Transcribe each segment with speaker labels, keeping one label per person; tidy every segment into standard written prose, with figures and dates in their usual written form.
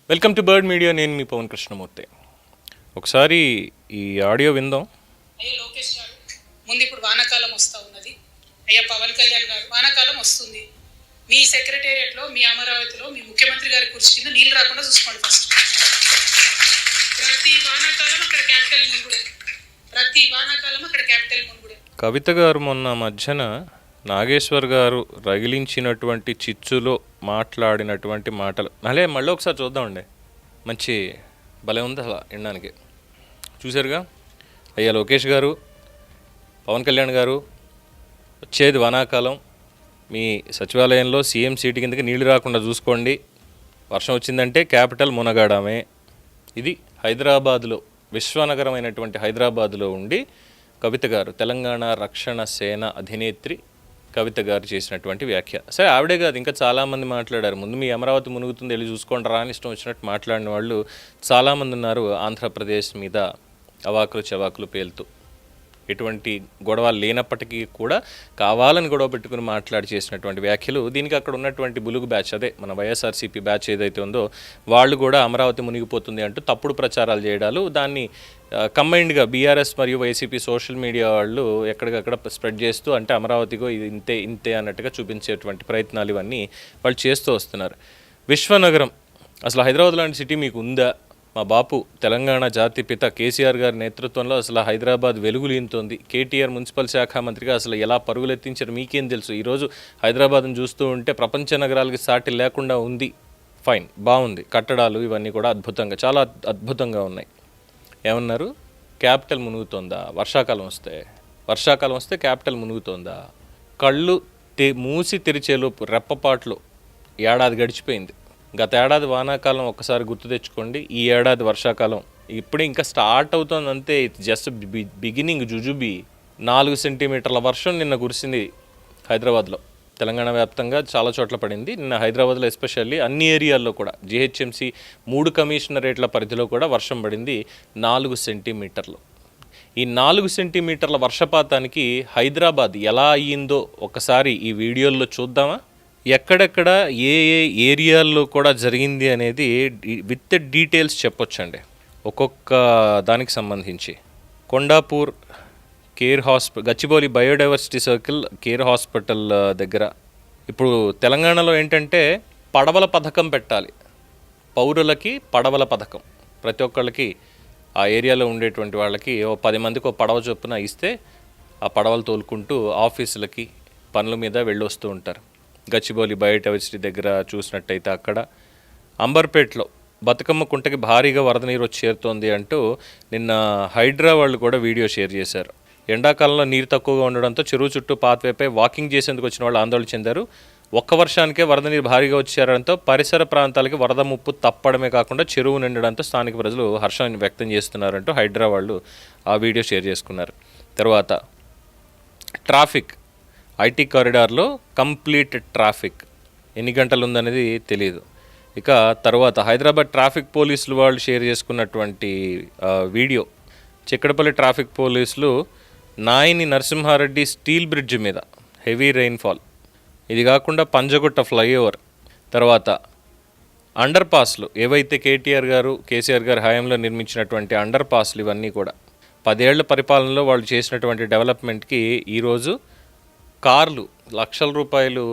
Speaker 1: Welcome to bird media. నేను మీ పవన్ కృష్ణమూర్తి. ఒకసారి ఈ ఆడియో విందాం.
Speaker 2: అయ్యా లోకేష్ గారు, ముందు ఇప్పుడు వానాకాలం వస్తూ ఉన్నది. అయ్యా పవన్ కళ్యాణ్ గారు, వానాకాలం వస్తుంది. మీ సెక్రటేరియట్లో, మీ అమరావతిలో మీ ముఖ్యమంత్రి గారి కుర్చీ కింద నీళ్ళు రాకుండా చూసుకోండి. ఫస్ట్ ప్రతి వానాకాలం అక్కడ క్యాపిటల్ మునుగుడే, ప్రతి వానాకాలం అక్కడ క్యాపిటల్ మునుగుడే.
Speaker 1: కవిత గారు మొన్న మధ్యన నాగేశ్వర్ గారు రగిలించినటువంటి చిచ్చులో మాట్లాడినటువంటి మాటలు మళ్ళీ ఒకసారి చూద్దామండి. మంచి భలే ఉంది అలా వినడానికి. చూశారుగా అయ్యా లోకేష్ గారు, పవన్ కళ్యాణ్ గారు, వచ్చేది వానాకాలం, మీ సచివాలయంలో సీఎం సీటు కిందకి నీళ్లు రాకుండా చూసుకోండి. వర్షం వచ్చిందంటే క్యాపిటల్ మునగాడమే. ఇది హైదరాబాదులో, విశ్వనగరమైనటువంటి హైదరాబాదులో ఉండి కవిత గారు, తెలంగాణ రక్షణ సేన అధినేత్రి కవిత గారు చేసినటువంటి వ్యాఖ్య. సరే, ఆవిడే కాదు, ఇంకా చాలామంది మాట్లాడారు. ముందు మీ అమరావతి మునుగుతుంది, వెళ్ళి చూసుకుంటారా అని ఇష్టం వచ్చినట్టు మాట్లాడిన వాళ్ళు చాలామంది ఉన్నారు. ఆంధ్రప్రదేశ్ మీద అవాకులు చవాకులు పేలుతూ, ఎటువంటి గొడవ లేనప్పటికీ కూడా కావాలని గొడవ పెట్టుకుని మాట్లాడి చేసినటువంటి వ్యాఖ్యలు. దీనికి అక్కడ ఉన్నటువంటి బులుగు బ్యాచ్, అదే మన వైఎస్ఆర్సీపీ బ్యాచ్ ఏదైతే ఉందో, వాళ్ళు కూడా అమరావతి మునిగిపోతుంది అంటూ తప్పుడు ప్రచారాలు చేయడాలు, దాన్ని కంబైన్డ్గా బీఆర్ఎస్ మరియు వైసీపీ సోషల్ మీడియా వాళ్ళు ఎక్కడికక్కడ స్ప్రెడ్ చేస్తూ, అంటే అమరావతికో ఇది ఇంతే అన్నట్టుగా చూపించేటువంటి ప్రయత్నాలు ఇవన్నీ వాళ్ళు చేస్తూ వస్తున్నారు. విశ్వనగరం, అసలు హైదరాబాద్ లాంటి సిటీ మీకు ఉందా? మా బాపు తెలంగాణ జాతిపిత కేసీఆర్ గారి నేతృత్వంలో అసలు హైదరాబాద్ వెలుగులీంతోంది. కేటీఆర్ మున్సిపల్ శాఖ మంత్రిగా అసలు ఎలా పరుగులెత్తించారు మీకేం తెలుసు? ఈరోజు హైదరాబాద్ను చూస్తూ ఉంటే ప్రపంచ నగరాలకి సాటి లేకుండా ఉంది. ఫైన్, బాగుంది, కట్టడాలు ఇవన్నీ కూడా అద్భుతంగా, చాలా అద్భుతంగా ఉన్నాయి. ఏమన్నారు? క్యాపిటల్ మునుగుతోందా? వర్షాకాలం వస్తే క్యాపిటల్ మునుగుతోందా? కళ్ళు మూసి తెరిచేలోపు రెప్పపాట్లు ఏడాది గడిచిపోయింది. గత ఏడాది వానాకాలం ఒక్కసారి గుర్తు తెచ్చుకోండి, ఈ ఏడాది వర్షాకాలం ఇప్పుడే ఇంకా స్టార్ట్ అవుతుంది అంతే. Just beginning. జుజుబి 4 సెంటీమీటర్ల వర్షం నిన్న కురిసింది హైదరాబాద్లో. తెలంగాణ వ్యాప్తంగా చాలా చోట్ల పడింది. నిన్న హైదరాబాద్లో ఎస్పెషల్లీ అన్ని ఏరియాల్లో కూడా, జీహెచ్ఎంసీ 3 కమిషనరేట్ల పరిధిలో కూడా వర్షం పడింది 4 సెంటీమీటర్లు. ఈ 4 సెంటీమీటర్ల వర్షపాతానికి హైదరాబాద్ ఎలా అయ్యిందో ఒకసారి ఈ వీడియోల్లో చూద్దామా? ఎక్కడెక్కడ ఏ ఏరియాల్లో కూడా జరిగింది అనేది విత్ డీటెయిల్స్ చెప్పొచ్చండి ఒక్కొక్క దానికి సంబంధించి. Kondapur care hospital, Gachibowli biodiversity circle care hospital దగ్గర. ఇప్పుడు తెలంగాణలో ఏంటంటే పడవల పథకం పెట్టాలి, పౌరులకి పడవల పథకం. ప్రతి ఒక్కళ్ళకి ఆ ఏరియాలో ఉండేటువంటి వాళ్ళకి 10 మందికి పడవ చొప్పున ఇస్తే ఆ పడవలు తోలుకుంటూ ఆఫీసులకి పనుల మీద వెళ్ళొస్తూ ఉంటారు. గచ్చిబౌలి బయోడైవర్సిటీ దగ్గర చూసినట్టయితే అక్కడ, అంబర్పేటలో బతుకమ్మ కుంటకి భారీగా వరద నీరు వచ్చి చేరుతోంది అంటూ నిన్న హైడ్రా వాళ్ళు కూడా వీడియో షేర్ చేశారు. ఎండాకాలంలో నీరు తక్కువగా ఉండడంతో చెరువు చుట్టూ పాత్వేపై వాకింగ్ చేసేందుకు వచ్చిన వాళ్ళు ఆందోళన చెందారు. ఒక్క వర్షానికే వరద నీరు భారీగా వచ్చేయడంతో పరిసర ప్రాంతాలకి వరద ముప్పు తప్పడమే కాకుండా చెరువు నిండడంతో స్థానిక ప్రజలు హర్షాన్ని వ్యక్తం చేస్తున్నారంటూ హైడ్రా వాళ్ళు ఆ వీడియో షేర్ చేసుకున్నారు. తర్వాత ట్రాఫిక్, ఐటీ కారిడార్లో కంప్లీట్ ట్రాఫిక్, ఎన్ని గంటలు ఉందనేది తెలియదు. ఇక తర్వాత హైదరాబాద్ ట్రాఫిక్ పోలీసులు వాళ్ళు షేర్ చేసుకున్నటువంటి వీడియో. చిక్కడపల్లి ట్రాఫిక్ పోలీసులు నాయని నరసింహారెడ్డి స్టీల్ బ్రిడ్జ్ మీద హెవీ రెయిన్ఫాల్, ఇది కాకుండా పంజగుట్ట ఫ్లైఓవర్, తర్వాత అండర్ పాస్లు ఏవైతే కేసీఆర్ గారు హయాంలో నిర్మించినటువంటి అండర్ పాస్లు, ఇవన్నీ కూడా 10 ఏళ్ల పరిపాలనలో వాళ్ళు చేసినటువంటి డెవలప్మెంట్కి ఈరోజు కార్లు లక్షల రూపాయలు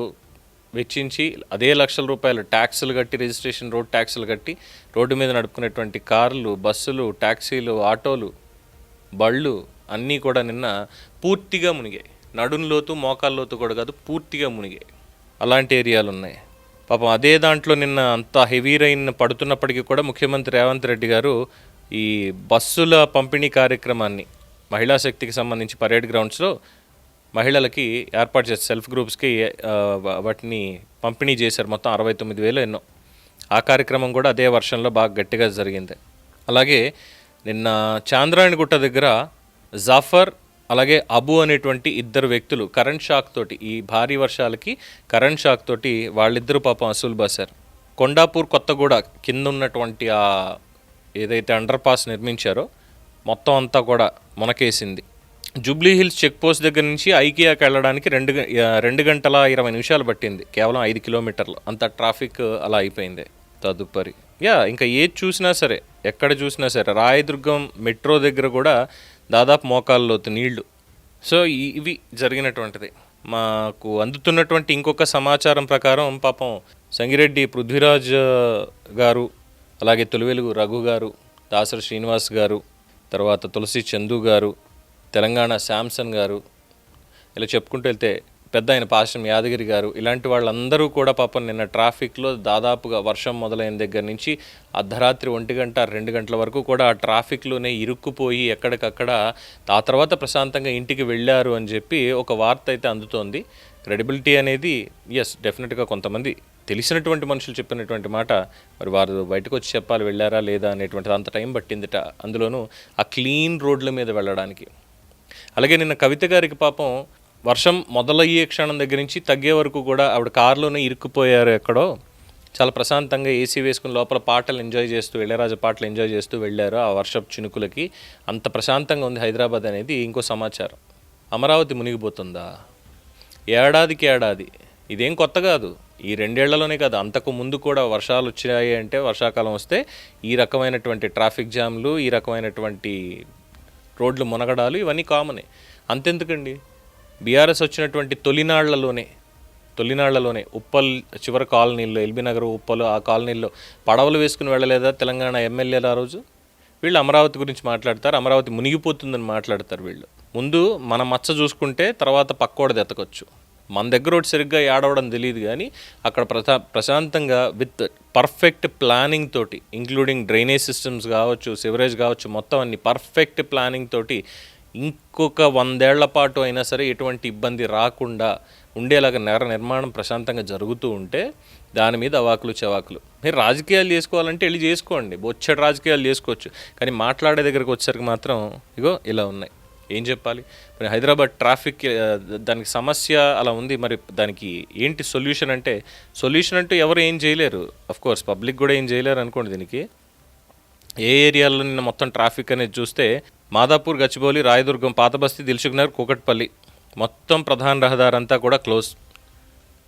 Speaker 1: వెచ్చించి, అదే లక్షల రూపాయలు ట్యాక్సులు కట్టి, రిజిస్ట్రేషన్ రోడ్ ట్యాక్సులు కట్టి రోడ్డు మీద నడుపుకునేటువంటి కార్లు, బస్సులు, ట్యాక్సీలు, ఆటోలు, బళ్ళు అన్నీ కూడా నిన్న పూర్తిగా మునిగాయి. నడుంలోతు మోకాల్లోతు కూడా కాదు, పూర్తిగా మునిగాయి. అలాంటి ఏరియాలు ఉన్నాయి. పాపం అదే దాంట్లో నిన్న అంత హెవీ రైన్ పడుతున్నప్పటికీ కూడా ముఖ్యమంత్రి రేవంత్ రెడ్డి గారు ఈ బస్సుల పంపిణీ కార్యక్రమాన్ని, మహిళా శక్తికి సంబంధించి పరేడ్ గ్రౌండ్స్లో మహిళలకి ఏర్పాటు చేస్తారు, సెల్ఫ్ గ్రూప్స్కి వాటిని పంపిణీ చేశారు. మొత్తం 69,000 ఎన్నో. ఆ కార్యక్రమం కూడా అదే వర్షంలో బాగా గట్టిగా జరిగింది. అలాగే నిన్న చాంద్రాయణగుట్ట దగ్గర జాఫర్ అలాగే అబు అనేటువంటి 2 వ్యక్తులు కరెంట్ షాక్ తోటి, ఈ భారీ వర్షాలకి కరెంట్ షాక్ తోటి వాళ్ళిద్దరూ పాపం అసూలు బాసారు. కొండాపూర్ కొత్తగూడ కింద ఉన్నటువంటి ఆ ఏదైతే అండర్ పాస్ నిర్మించారో మొత్తం అంతా కూడా మునకేసింది. జూబ్లీ హిల్స్ చెక్ పోస్ట్ దగ్గర నుంచి ఐకియాకి వెళ్ళడానికి 2 గంటల 20 నిమిషాలు పట్టింది, కేవలం 5 కిలోమీటర్లు. అంత ట్రాఫిక్ అలా అయిపోయింది. తదుపరి ఇంకా ఏది చూసినా సరే, ఎక్కడ చూసినా సరే, రాయదుర్గం మెట్రో దగ్గర కూడా దాదాపు మోకాళ్ళలోతు నీళ్లు. సో ఇవి జరిగినటువంటిది. మాకు అందుతున్నటువంటి ఇంకొక సమాచారం ప్రకారం పాపం సంగిరెడ్డి పృథ్వీరాజ్ గారు, అలాగే తొలివెలుగు రఘు గారు, దాసరి శ్రీనివాస్ గారు, తర్వాత తులసి చందు గారు, తెలంగాణ శాంసన్ గారు, ఇలా చెప్పుకుంటూ వెళ్తే పెద్ద ఆయన పాశం యాదగిరి గారు, ఇలాంటి వాళ్ళందరూ కూడా పాపం నిన్న ట్రాఫిక్లో దాదాపుగా వర్షం మొదలైన దగ్గర నుంచి అర్ధరాత్రి 1 గంట 2 గంటల వరకు కూడా ఆ ట్రాఫిక్లోనే ఇరుక్కుపోయి ఎక్కడికక్కడ ఆ తర్వాత ప్రశాంతంగా ఇంటికి వెళ్ళారు అని చెప్పి ఒక వార్త అయితే అందుతోంది. క్రెడిబిలిటీ అనేది డెఫినెట్గా కొంతమంది తెలిసినటువంటి మనుషులు చెప్పినటువంటి మాట, మరి వారు బయటకు వచ్చి చెప్పాలి వెళ్ళారా లేదా అనేటువంటిది. అంత టైం పట్టిందిట, అందులోనూ ఆ క్లీన్ రోడ్ల మీద వెళ్ళడానికి. అలాగే నిన్న కవిత గారికి పాపం వర్షం మొదలయ్యే క్షణం దగ్గర నుంచి తగ్గే వరకు కూడా ఆవిడ కారులోనే ఇరుక్కుపోయారు ఎక్కడో. చాలా ప్రశాంతంగా ఏసీ వేసుకుని లోపల పాటలు ఎంజాయ్ చేస్తూ, ఇళయరాజా పాటలు ఎంజాయ్ చేస్తూ వెళ్ళారు ఆ వర్షపు చినుకులకి. అంత ప్రశాంతంగా ఉంది హైదరాబాద్ అనేది ఇంకో సమాచారం. అమరావతి మునిగిపోతుందా? ఏడాదికి ఏడాది, ఇదేం కొత్త కాదు. ఈ 2 ఏళ్లలోనే కాదు, అంతకు ముందు కూడా వర్షాలు వచ్చాయి అంటే, వర్షాకాలం వస్తే ఈ రకమైనటువంటి ట్రాఫిక్ జామ్లు, ఈ రకమైనటువంటి రోడ్లు మునగడాలు ఇవన్నీ కామనే. అంతెందుకండి, బీఆర్ఎస్ వచ్చినటువంటి తొలినాళ్లలోనే ఉప్పల్ చివరి కాలనీల్లో, ఎల్బీ నగర్, ఉప్పలు, ఆ కాలనీల్లో పడవలు వేసుకుని వెళ్ళలేదా తెలంగాణ ఎమ్మెల్యేలు ఆ రోజు? వీళ్ళు అమరావతి గురించి మాట్లాడతారు, అమరావతి మునిగిపోతుందని మాట్లాడతారు. వీళ్ళు ముందు మన మచ్చ చూసుకుంటే తర్వాత పక్కోడది ఎతకొచ్చు. మన దగ్గర ఒకటి సరిగ్గా ఏడవడం తెలియదు, కానీ అక్కడ ప్రశాంతంగా విత్ పర్ఫెక్ట్ ప్లానింగ్ తోటి, ఇంక్లూడింగ్ డ్రైనేజ్ సిస్టమ్స్ కావచ్చు, సివరేజ్ కావచ్చు, మొత్తం అన్ని పర్ఫెక్ట్ ప్లానింగ్ తోటి ఇంకొక 100 ఏళ్ల పాటు అయినా సరే ఎటువంటి ఇబ్బంది రాకుండా ఉండేలాగా నిర్మాణం ప్రశాంతంగా జరుగుతూ ఉంటే దాని మీద అవాకులు చవాకులు. మీరు రాజకీయాలు చేసుకోవాలంటే వెళ్ళి చేసుకోండి, బొచ్చడి రాజకీయాలు చేసుకోవచ్చు, కానీ మాట్లాడే దగ్గరకు వచ్చేసరికి మాత్రం ఇలా ఉన్నాయి. ఏం చెప్పాలి మరి? హైదరాబాద్ ట్రాఫిక్ దానికి సమస్య అలా ఉంది. మరి దానికి ఏంటి సొల్యూషన్ అంటే, సొల్యూషన్ అంటూ ఎవరు ఏం చేయలేరు. అఫ్కోర్స్ పబ్లిక్ కూడా ఏం చేయలేరు అనుకోండి. దీనికి ఏ ఏరియాలో నిన్న మొత్తం ట్రాఫిక్ అనేది చూస్తే మాదాపూర్, గచ్చిబౌలి, రాయదుర్గం, పాతబస్తీ, దిల్సుఖ్నగర్, కూకట్పల్లి మొత్తం ప్రధాన రహదారి అంతా కూడా క్లోజ్.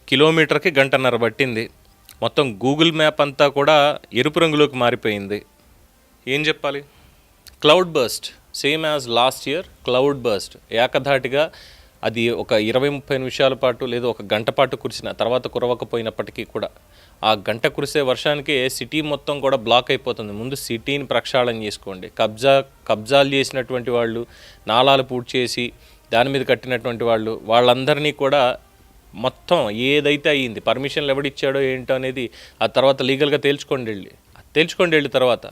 Speaker 1: కిలోమీటర్కి 1.5 గంటలు పట్టింది. మొత్తం గూగుల్ మ్యాప్ అంతా కూడా ఎరుపు రంగులోకి మారిపోయింది. ఏం చెప్పాలి? Cloud burst, same as last year cloud burst. ఏకధాటిగా అది ఒక 20-30 నిమిషాల పాటు లేదా 1 గంట పాటు కురిసిన తర్వాత కురవకపోయినప్పటికీ కూడా ఆ గంట కురిసే వర్షానికే సిటీ మొత్తం కూడా బ్లాక్ అయిపోతుంది. ముందు సిటీని ప్రక్షాళన చేసుకోండి. కబ్జాలు చేసినటువంటి వాళ్ళు, నాలాలు పూడ్చి చేసి దాని మీద కట్టినటువంటి వాళ్ళందరినీ కూడా మొత్తం ఏదైతే అయ్యింది, పర్మిషన్లు ఎవడిచ్చాడో ఏంటో అనేది ఆ తర్వాత లీగల్గా తేల్చుకోండి వెళ్ళి తర్వాత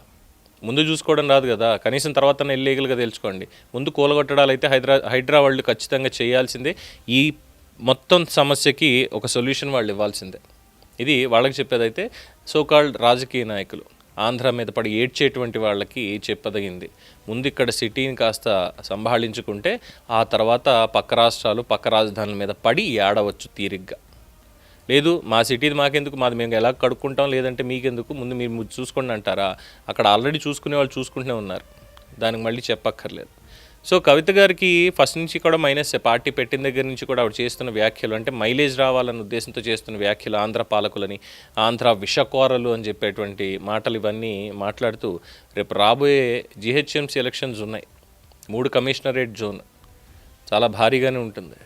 Speaker 1: ముందు చూసుకోవడం రాదు కదా, కనీసం తర్వాత ఇల్లీగల్గా తెలుసుకోండి. ముందు కూలగొట్టడాలు అయితే హైడ్రా వాళ్ళు ఖచ్చితంగా చేయాల్సిందే. ఈ మొత్తం సమస్యకి ఒక సొల్యూషన్ వాళ్ళు ఇవ్వాల్సిందే. ఇది వాళ్ళకి చెప్పేదైతే సోకాల్డ్ రాజకీయ నాయకులు ఆంధ్ర మీద పడి ఏడ్చేటువంటి వాళ్ళకి చెప్పదగింది. ముందు ఇక్కడ సిటీని కాస్త సంభాళించుకుంటే ఆ తర్వాత పక్క రాష్ట్రాలు, పక్క రాజధానుల మీద పడి ఏడవచ్చు తీరిగ్గా. లేదు మా సిటీది మాకెందుకు, మాది మేము ఎలా కడుక్కుంటాం, లేదంటే మీకెందుకు, ముందు మీరు చూసుకోండి అంటారా? అక్కడ ఆల్రెడీ చూసుకునే వాళ్ళు చూసుకుంటూనే ఉన్నారు, దానికి మళ్ళీ చెప్పక్కర్లేదు. సో కవిత గారికి ఫస్ట్ నుంచి కూడా మైనస్. పార్టీ పెట్టిన దగ్గర నుంచి కూడా ఆవిడ చేస్తున్న వ్యాఖ్యలు అంటే మైలేజ్ రావాలన్న ఉద్దేశంతో చేస్తున్న వ్యాఖ్యలు, ఆంధ్ర పాలకులని, ఆంధ్ర విషకోరలు అని చెప్పేటువంటి మాటలు ఇవన్నీ మాట్లాడుతూ రేపు రాబోయే జిహెచ్ఎంసీ ఎలక్షన్స్ ఉన్నాయి. 3 కమిషనరేట్ జోన్ చాలా భారీగానే ఉంటుంది,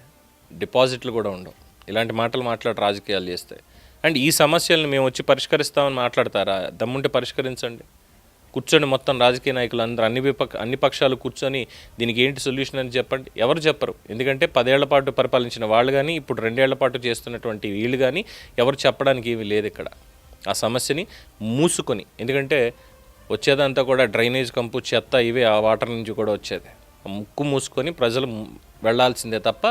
Speaker 1: డిపాజిట్లు కూడా ఉండవు. ఇలాంటి మాటలు రాజకీయాలు చేస్తాయి. అండ్ ఈ సమస్యలను మేము వచ్చి పరిష్కరిస్తామని మాట్లాడతారా? దమ్ముంటే పరిష్కరించండి, కూర్చొని మొత్తం రాజకీయ నాయకులు అందరూ అన్ని పక్షాలు కూర్చొని దీనికి ఏంటి సొల్యూషన్ అని చెప్పండి. ఎవరు చెప్పరు, ఎందుకంటే 10 ఏళ్ల పాటు పరిపాలించిన వాళ్ళు కానీ ఇప్పుడు 2 ఏళ్ల పాటు చేస్తున్నటువంటి వీళ్ళు కానీ ఎవరు చెప్పడానికి ఏమీ లేదు ఇక్కడ. ఆ సమస్యని మూసుకొని, ఎందుకంటే వచ్చేదంతా కూడా డ్రైనేజ్ కంపు, చెత్త, ఇవే ఆ వాటర్ నుంచి కూడా వచ్చేది. ముక్కు మూసుకొని ప్రజలు వెళ్లాల్సిందే తప్ప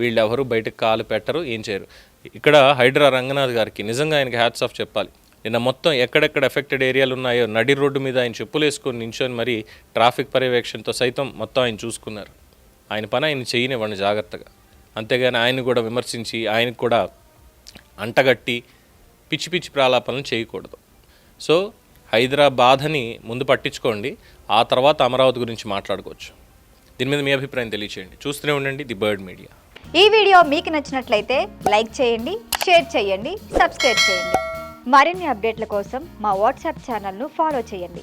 Speaker 1: వీళ్ళు ఎవరు బయటకు కాలు పెట్టరు, ఏం చేయరు. ఇక్కడ హైడ్రా రంగనాథ్ గారికి నిజంగా ఆయనకి హ్యాట్స్ ఆఫ్ చెప్పాలి. నిన్న మొత్తం ఎక్కడెక్కడ ఎఫెక్టెడ్ ఏరియాలు ఉన్నాయో నడి రోడ్డు మీద ఆయన చెప్పులు వేసుకొని నించొని మరి ట్రాఫిక్ పర్యవేక్షణతో సైతం మొత్తం ఆయన చూసుకున్నారు. ఆయన పని ఆయన చేయనివ్వండి జాగ్రత్తగా, అంతేగాని ఆయన కూడా విమర్శించి ఆయనకు కూడా అంటగట్టి పిచ్చి పిచ్చి ప్రాలాపనలు చేయకూడదు. సో హైదరాబాద్ని ముందు పట్టించుకోండి, ఆ తర్వాత అమరావతి గురించి మాట్లాడుకోవచ్చు. దీని మీద మీ అభిప్రాయం తెలియచేయండి. చూస్తూనే ఉండండి ది బర్డ్ మీడియా.
Speaker 3: ఈ వీడియో మీకు నచ్చినట్లయితే లైక్ చేయండి, షేర్ చేయండి, సబ్స్క్రైబ్ చేయండి. మరిన్ని అప్డేట్ల కోసం మా వాట్సాప్ ఛానల్ను ఫాలో చేయండి.